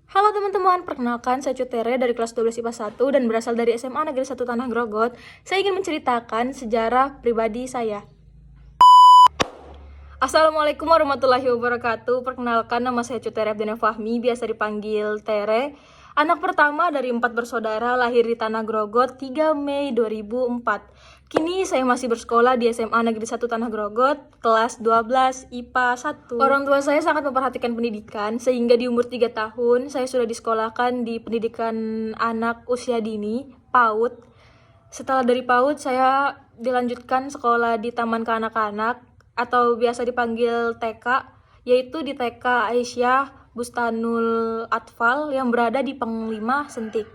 Halo teman-teman, perkenalkan saya Cutere dari kelas 12 IPA 1 dan berasal dari SMA Negeri 1 Tanah Grogot. Saya ingin menceritakan sejarah pribadi saya. Assalamualaikum warahmatullahi wabarakatuh. Perkenalkan, nama saya Cutere Abdina Fahmi, biasa dipanggil Tere. Anak pertama dari 4 bersaudara, lahir di Tanah Grogot 3 Mei 2004. Kini saya masih bersekolah di SMA Negeri 1 Tanah Grogot, kelas 12 IPA 1. Orang tua saya sangat memperhatikan pendidikan, sehingga di umur 3 tahun saya sudah disekolahkan di pendidikan anak usia dini, PAUD. Setelah dari PAUD, saya dilanjutkan sekolah di Taman Kanak-Kanak atau biasa dipanggil TK, yaitu di TK Aisyah Bustanul Atfal yang berada di Penglima Sentik.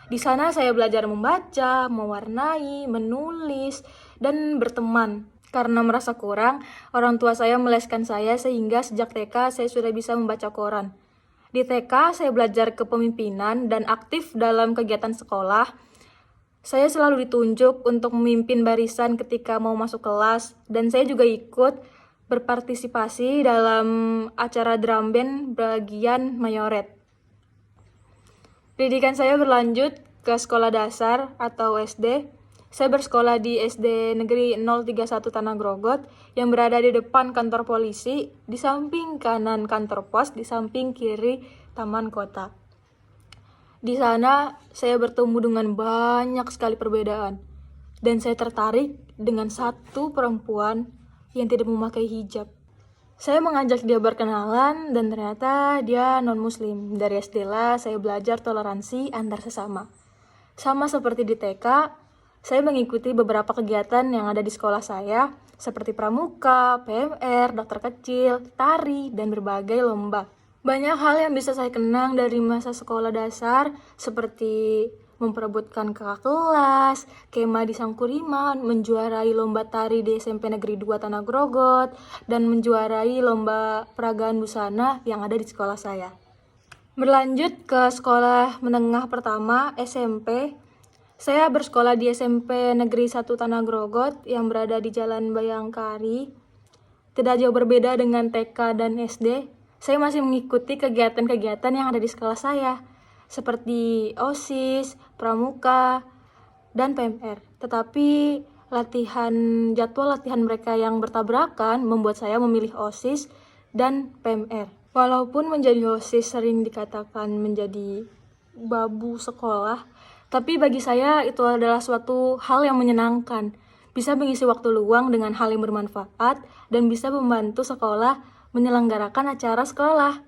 Di sana saya belajar membaca, mewarnai, menulis, dan berteman. Karena merasa kurang, orang tua saya meleskan saya sehingga sejak TK saya sudah bisa membaca koran. Di TK saya belajar kepemimpinan dan aktif dalam kegiatan sekolah. Saya selalu ditunjuk untuk memimpin barisan ketika mau masuk kelas, dan saya juga ikut berpartisipasi dalam acara drum band bagian mayoret. Pendidikan saya berlanjut ke sekolah dasar atau SD. Saya bersekolah di SD Negeri 031 Tanah Grogot yang berada di depan kantor polisi, di samping kanan kantor pos, di samping kiri taman kota. Di sana saya bertemu dengan banyak sekali perbedaan, dan saya tertarik dengan satu perempuan yang tidak memakai hijab. Saya mengajak dia berkenalan dan ternyata dia non-muslim. Dari SD lah saya belajar toleransi antar sesama. Sama seperti di TK, saya mengikuti beberapa kegiatan yang ada di sekolah saya, seperti pramuka, PMR, dokter kecil, tari, dan berbagai lomba. Banyak hal yang bisa saya kenang dari masa sekolah dasar, seperti memperebutkan kakak kelas, kemah di Sangkuriman, menjuarai lomba tari di SMP Negeri 2 Tanah Grogot, dan menjuarai lomba peragaan busana yang ada di sekolah saya. Berlanjut ke sekolah menengah pertama, SMP. Saya bersekolah di SMP Negeri 1 Tanah Grogot yang berada di Jalan Bayangkari. Tidak jauh berbeda dengan TK dan SD. Saya masih mengikuti kegiatan-kegiatan yang ada di sekolah saya, seperti OSIS, Pramuka, dan PMR. Tetapi jadwal latihan mereka yang bertabrakan membuat saya memilih OSIS dan PMR. Walaupun menjadi OSIS sering dikatakan menjadi babu sekolah, tapi bagi saya itu adalah suatu hal yang menyenangkan. Bisa mengisi waktu luang dengan hal yang bermanfaat dan bisa membantu sekolah menyelenggarakan acara sekolah.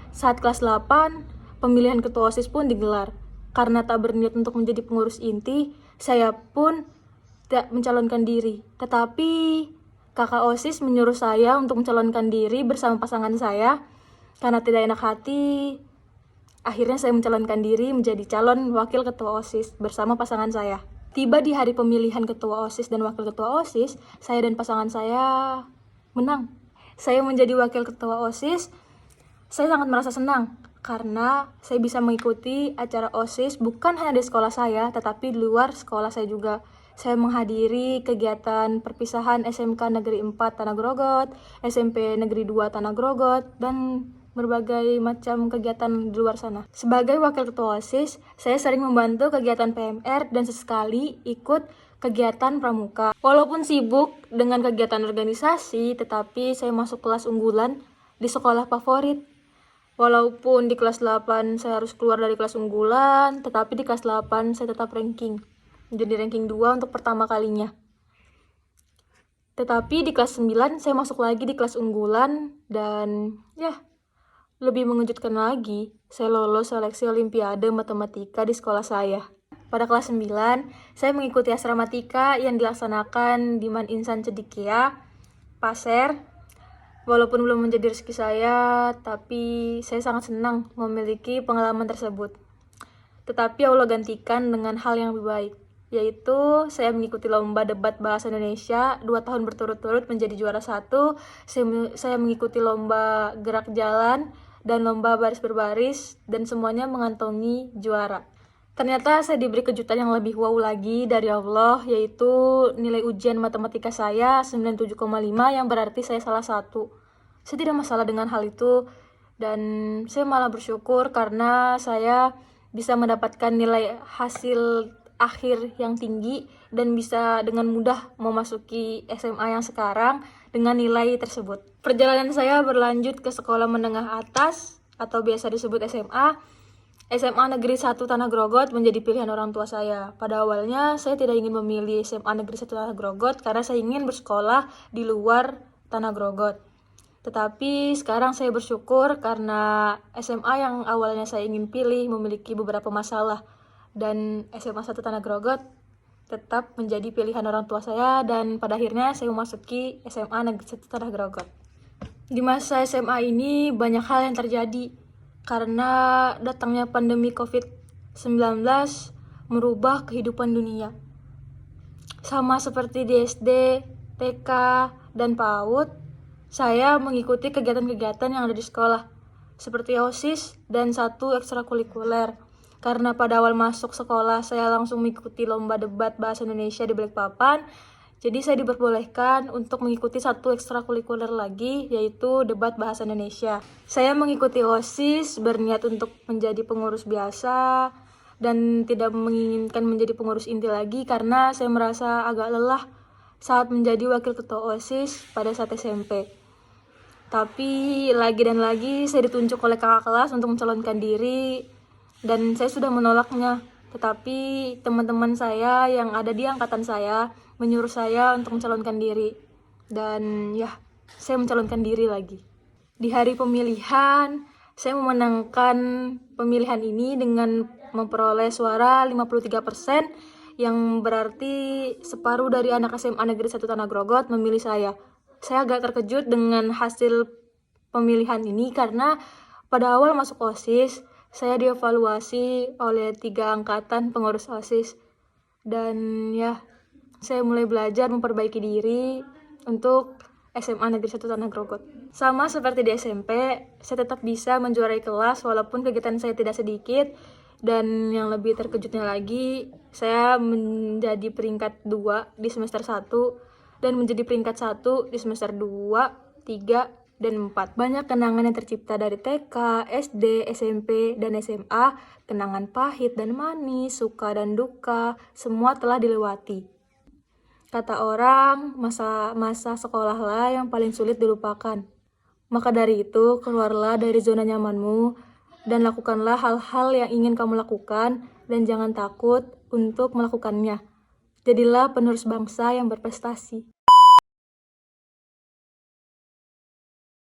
Saat kelas 8, pemilihan ketua OSIS pun digelar. Karena tak berniat untuk menjadi pengurus inti, saya pun tidak mencalonkan diri. Tetapi kakak OSIS menyuruh saya untuk mencalonkan diri bersama pasangan saya. Karena tidak enak hati, akhirnya saya mencalonkan diri menjadi calon wakil ketua OSIS bersama pasangan saya. Tiba di hari pemilihan ketua OSIS dan wakil ketua OSIS, saya dan pasangan saya menang. Saya menjadi wakil ketua OSIS. Saya sangat merasa senang karena saya bisa mengikuti acara OSIS bukan hanya di sekolah saya, tetapi di luar sekolah saya juga. Saya menghadiri kegiatan perpisahan SMK Negeri 4 Tanah Grogot, SMP Negeri 2 Tanah Grogot, dan berbagai macam kegiatan di luar sana. Sebagai wakil ketua OSIS, saya sering membantu kegiatan PMR dan sesekali ikut kegiatan pramuka. Walaupun sibuk dengan kegiatan organisasi, tetapi saya masuk kelas unggulan di sekolah favorit. Walaupun di kelas 8 saya harus keluar dari kelas unggulan, tetapi di kelas 8 saya tetap ranking. Jadi ranking 2 untuk pertama kalinya. Tetapi di kelas 9 saya masuk lagi di kelas unggulan dan lebih mengejutkan lagi, saya lolos seleksi Olimpiade Matematika di sekolah saya. Pada kelas 9, saya mengikuti asramatika yang dilaksanakan di Man Insan Cedikia, Pasir. Walaupun belum menjadi rezeki saya, tapi saya sangat senang memiliki pengalaman tersebut. Tetapi Allah gantikan dengan hal yang lebih baik, yaitu saya mengikuti lomba debat bahasa Indonesia 2 tahun berturut-turut menjadi juara 1. Saya mengikuti lomba gerak jalan dan lomba baris berbaris, dan semuanya mengantongi juara. Ternyata saya diberi kejutan yang lebih wow lagi dari Allah, yaitu nilai ujian matematika saya 97,5 yang berarti saya salah satu. Saya tidak masalah dengan hal itu, Dan saya malah bersyukur karena saya bisa mendapatkan nilai hasil akhir yang tinggi dan bisa dengan mudah memasuki SMA yang sekarang dengan nilai tersebut. Perjalanan saya berlanjut ke sekolah menengah atas atau biasa disebut SMA. SMA Negeri 1 Tanah Grogot menjadi pilihan orang tua saya. Pada awalnya saya tidak ingin memilih SMA Negeri 1 Tanah Grogot karena saya ingin bersekolah di luar Tanah Grogot. Tetapi sekarang saya bersyukur karena SMA yang awalnya saya ingin pilih memiliki beberapa masalah, dan SMA 1 Tanah Grogot tetap menjadi pilihan orang tua saya, dan pada akhirnya saya memasuki SMA Negeri 1 Tanah Grogot. Di masa SMA ini banyak hal yang terjadi karena datangnya pandemi COVID-19 merubah kehidupan dunia. Sama seperti di SD, TK, dan PAUD, saya mengikuti kegiatan-kegiatan yang ada di sekolah, seperti OSIS dan satu ekstrakurikuler. Karena pada awal masuk sekolah saya langsung mengikuti lomba debat bahasa Indonesia di Balikpapan, jadi saya diperbolehkan untuk mengikuti satu ekstrakurikuler lagi, yaitu debat bahasa Indonesia. Saya mengikuti OSIS berniat untuk menjadi pengurus biasa dan tidak menginginkan menjadi pengurus inti lagi karena saya merasa agak lelah saat menjadi wakil ketua OSIS pada saat SMP. Tapi lagi dan lagi saya ditunjuk oleh kakak kelas untuk mencalonkan diri dan saya sudah menolaknya. Tetapi teman-teman saya yang ada di angkatan saya menyuruh saya untuk mencalonkan diri. Dan ya, saya mencalonkan diri lagi. Di hari pemilihan, saya memenangkan pemilihan ini dengan memperoleh suara 53%, yang berarti separuh dari anak SMA Negeri 1 Tanah Grogot memilih saya. Saya agak terkejut dengan hasil pemilihan ini karena pada awal masuk OSIS, saya dievaluasi oleh 3 angkatan pengurus OSIS. Dan ya, saya mulai belajar memperbaiki diri untuk SMA Negeri 1 Tanah Grogot. Sama seperti di SMP, saya tetap bisa menjuarai kelas walaupun kegiatan saya tidak sedikit. Dan yang lebih terkejutnya lagi, saya menjadi peringkat 2 di semester 1 dan menjadi peringkat 1 di semester 2, 3, dan 4. Banyak kenangan yang tercipta dari TK, SD, SMP, dan SMA. Kenangan pahit dan manis, suka dan duka, semua telah dilewati. Kata orang, masa sekolahlah yang paling sulit dilupakan. Maka dari itu, keluarlah dari zona nyamanmu dan lakukanlah hal-hal yang ingin kamu lakukan dan jangan takut untuk melakukannya. Jadilah penerus bangsa yang berprestasi.